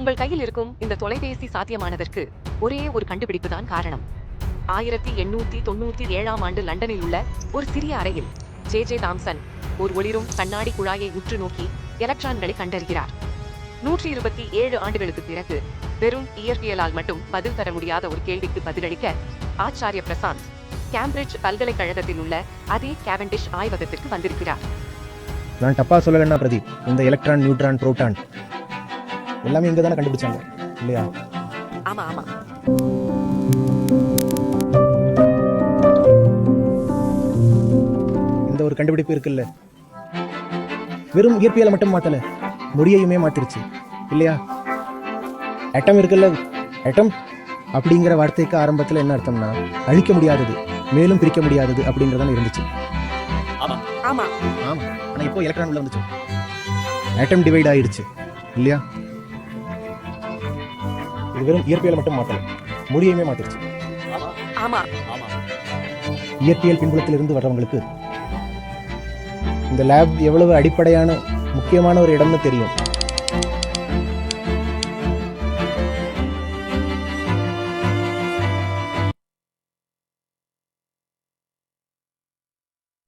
உங்கள் கையில் இருக்கும் இந்த தொலைபேசி சாத்தியமானதற்கு ஒரே ஒரு கண்டுபிடிப்பு தான் காரணம். 1897 லண்டனில் உள்ள ஒரு சிறிய அறையில் ஜே தாம்சன் ஒரு ஒளிரும் கண்ணாடி குழாயை உற்று நோக்கி எலக்ட்ரான்களை கண்டறிகிறார். 127 ஆண்டுகளுக்கு பிறகு வெறும் இயற்பியலால் மட்டும் பதில் தர முடியாத ஒரு கேள்விக்கு பதிலளிக்க ஆச்சாரிய பிரசாந்த் கேம்பிரிட்ஜ் பல்கலைக்கழகத்தில் உள்ள அதே கேவெண்டிஷ் ஆய்வகத்திற்கு வந்திருக்கிறார். நான் தப்பா சொல்லலன்னா பிரதீப், இந்த எலக்ட்ரான், நியூட்ரான், புரோட்டான் எல்லாமே இங்க தானே கண்டுபிடிச்சாங்க இல்லையா? ஆமா ஆமா. இந்த ஒரு கண்டுபிடிப்பு இருக்குல்ல, வெறும் இயற்பியலை மட்டும் மாத்தல, மொழியையுமே மாத்திருச்சு இல்லையா? அட்டம் இருக்குல்ல, அட்டம் அப்படிங்கிற வார்த்தைக்கு ஆரம்பத்தில் என்ன அர்த்தம்னா அழிக்க முடியாதது, மேலும் பிரிக்க முடியாதது அப்படிங்கிறதான் இருந்துச்சு. ஆமா ஆமா. ஆனா இப்போ எலக்ட்ரான் உள்ள வந்துச்சு, ஆட்டம் டிவைட் ஆயிடுச்சு இல்லையா? இது வெறும் இயற்பியலை மட்டும் மாத்தல, மொழியையுமே மாத்திருச்சு. ஆமா. இயற்பியல் பின்புலத்திலிருந்து வர்றவங்களுக்கு இந்த லேப் எவ்வளவு அடிப்படையான முக்கியமான ஒரு இடம்னு தெரியும்.